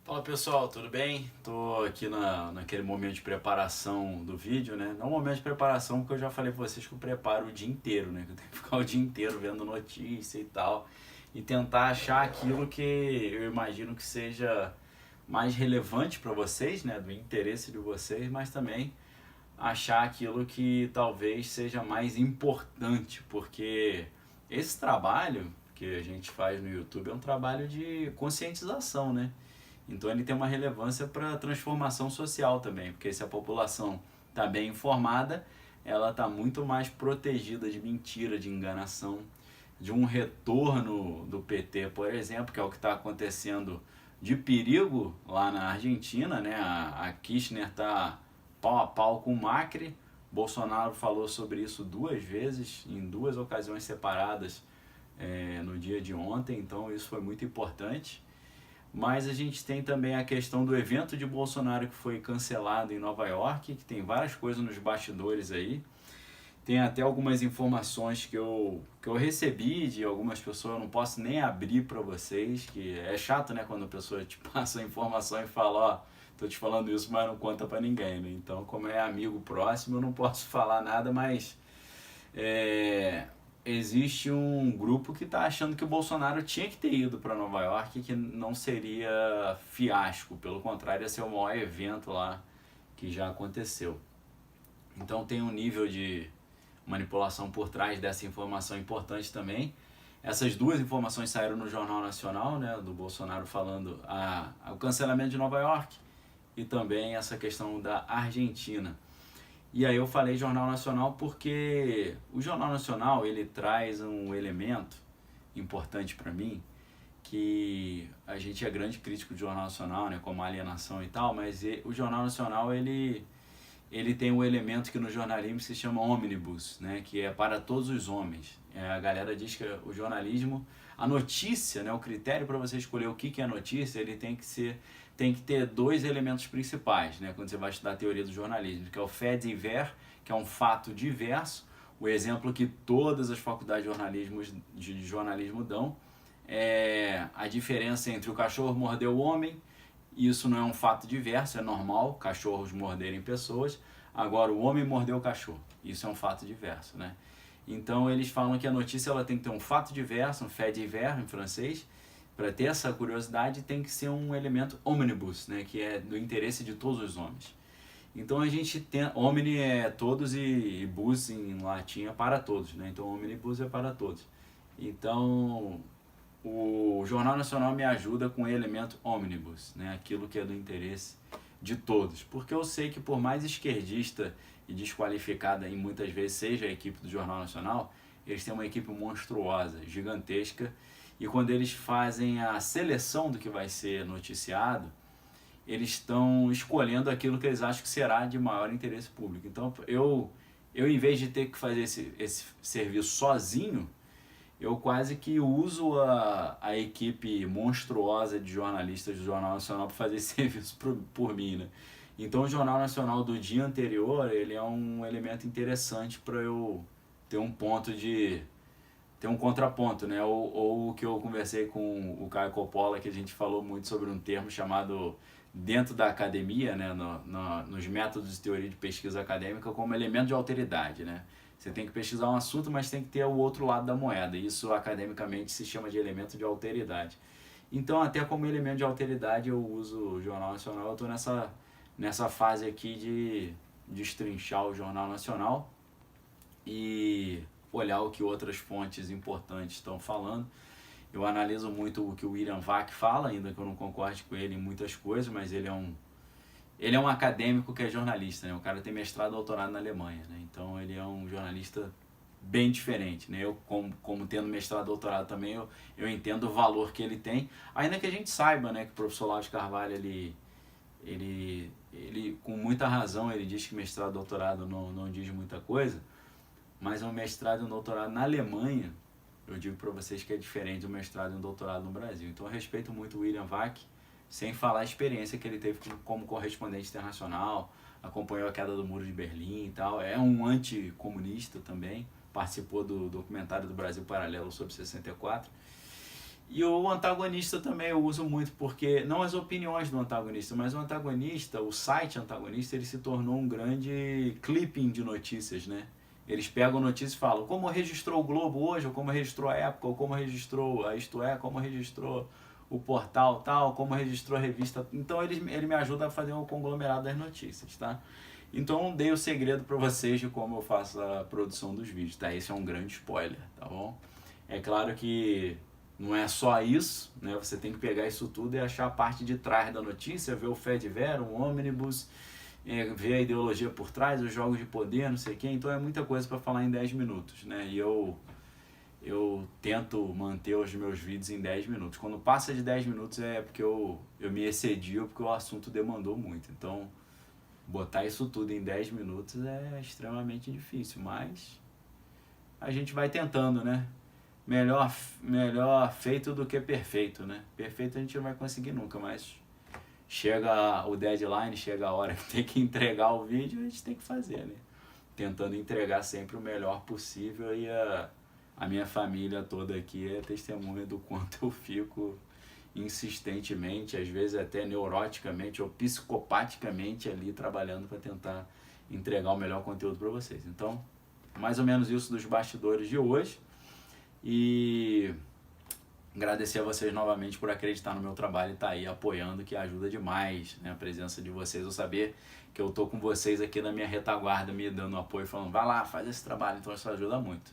Fala pessoal, tudo bem? Tô aqui naquele momento de preparação do vídeo, né? Não momento de preparação, porque eu já falei pra vocês que eu preparo o dia inteiro, né? Que eu tenho que ficar o dia inteiro vendo notícia e tal. E tentar achar aquilo que eu imagino que seja mais relevante para vocês, né? Do interesse de vocês, mas também achar aquilo que talvez seja mais importante, porque esse trabalho que a gente faz no YouTube é um trabalho de conscientização, né? Então ele tem uma relevância para a transformação social também, porque se a população está bem informada, ela está muito mais protegida de mentira, de enganação, de um retorno do PT, por exemplo, que é o que está acontecendo de perigo lá na Argentina, né? A Kirchner está pau a pau com o Macri. Bolsonaro falou sobre isso duas vezes, em duas ocasiões separadas, no dia de ontem, então isso foi muito importante. Mas a gente tem também a questão do evento de Bolsonaro que foi cancelado em Nova York, que tem várias coisas nos bastidores aí. Tem até algumas informações que eu recebi de algumas pessoas, eu não posso nem abrir para vocês, que é chato, né, quando a pessoa te passa a informação e fala, ó, tô te falando isso, mas não conta para ninguém, né? Então, como é amigo próximo, eu não posso falar nada, mas é, existe um grupo que está achando que o Bolsonaro tinha que ter ido para Nova York, que não seria fiasco, pelo contrário, ia ser o maior evento lá que já aconteceu. Então tem um nível de manipulação por trás dessa informação importante também. Essas duas informações saíram no Jornal Nacional, né, do Bolsonaro falando o cancelamento de Nova York e também essa questão da Argentina. E aí eu falei Jornal Nacional porque o Jornal Nacional ele traz um elemento importante para mim, que a gente é grande crítico do Jornal Nacional, né, como a alienação e tal, mas o Jornal Nacional ele tem um elemento que no jornalismo se chama omnibus, né, que é para todos os homens. A galera diz que o jornalismo, a notícia, né, o critério para você escolher o que é notícia, ele tem que ter dois elementos principais, né, quando você vai estudar a teoria do jornalismo, que é o fait divers, que é um fato diverso, o exemplo que todas as faculdades de jornalismo dão é a diferença entre o cachorro morder o homem. Isso não é um fato diverso, é normal cachorros morderem pessoas. Agora, o homem mordeu o cachorro. Isso é um fato diverso, né? Então, eles falam que a notícia ela tem que ter um fato diverso, um fait divers em francês. Para ter essa curiosidade, tem que ser um elemento omnibus, né? Que é do interesse de todos os homens. Então, a gente tem... Omni é todos e bus em latim é para todos, né? Então, omnibus é para todos. Então, o Jornal Nacional me ajuda com o elemento omnibus, né? Aquilo que é do interesse de todos. Porque eu sei que por mais esquerdista e desqualificada em muitas vezes seja a equipe do Jornal Nacional, eles têm uma equipe monstruosa, gigantesca, e quando eles fazem a seleção do que vai ser noticiado, eles estão escolhendo aquilo que eles acham que será de maior interesse público. Então eu em vez de ter que fazer esse serviço sozinho, eu quase que uso a equipe monstruosa de jornalistas do Jornal Nacional para fazer esse serviço por mim, né? Então o Jornal Nacional do dia anterior, ele é um elemento interessante para eu ter um ponto de... ter um contraponto, né? Ou o que eu conversei com o Caio Coppola, que a gente falou muito sobre um termo chamado dentro da academia, né? Nos métodos de teoria de pesquisa acadêmica, como elemento de alteridade, né? Você tem que pesquisar um assunto, mas tem que ter o outro lado da moeda. Isso academicamente se chama de elemento de alteridade. Então, até como elemento de alteridade, eu uso o Jornal Nacional. Eu estou nessa fase aqui de destrinchar o Jornal Nacional e olhar o que outras fontes importantes estão falando. Eu analiso muito o que o William Vac fala, ainda que eu não concorde com ele em muitas coisas, mas ele é um acadêmico que é jornalista, né? O cara tem mestrado e doutorado na Alemanha, né? Então ele é um jornalista bem diferente, né? Eu, como tendo mestrado e doutorado também, eu entendo o valor que ele tem, ainda que a gente saiba, né, que o professor Olavo de Carvalho, ele com muita razão, ele diz que mestrado e doutorado não diz muita coisa, mas um mestrado e um doutorado na Alemanha, eu digo para vocês que é diferente do mestrado e um doutorado no Brasil. Então eu respeito muito o William Vac, sem falar a experiência que ele teve como correspondente internacional, acompanhou a queda do Muro de Berlim e tal, é um anticomunista também, participou do documentário do Brasil Paralelo sobre 64, E o antagonista também eu uso muito, porque não as opiniões do antagonista, mas o antagonista, o site antagonista, ele se tornou um grande clipping de notícias, né? Eles pegam notícias e falam como registrou o Globo hoje, ou como registrou a Época, ou como registrou a Isto É, como registrou o portal tal, como registrou a revista. Então ele me ajuda a fazer um conglomerado das notícias, tá? Então dei o segredo para vocês de como eu faço a produção dos vídeos, tá? Esse é um grande spoiler, tá bom? É claro que não é só isso, né? Você tem que pegar isso tudo e achar a parte de trás da notícia, ver o Fediver, um ônibus, ver a ideologia por trás, os jogos de poder, não sei o quê. Então é muita coisa para falar em 10 minutos, né? E eu tento manter os meus vídeos em 10 minutos. Quando passa de 10 minutos é porque eu me excedi ou porque o assunto demandou muito. Então, botar isso tudo em 10 minutos é extremamente difícil, mas a gente vai tentando, né? Melhor feito do que perfeito, né? Perfeito a gente não vai conseguir nunca, mas chega o deadline, chega a hora que tem que entregar o vídeo, a gente tem que fazer, né? Tentando entregar sempre o melhor possível e a minha família toda aqui é testemunha do quanto eu fico insistentemente, às vezes até neuroticamente ou psicopaticamente ali trabalhando para tentar entregar o melhor conteúdo para vocês. Então, mais ou menos isso dos bastidores de hoje. E agradecer a vocês novamente por acreditar no meu trabalho e estar aí apoiando, que ajuda demais, né? A presença de vocês, eu saber que eu tô com vocês aqui na minha retaguarda, me dando apoio, falando, vai lá, faz esse trabalho, então isso ajuda muito.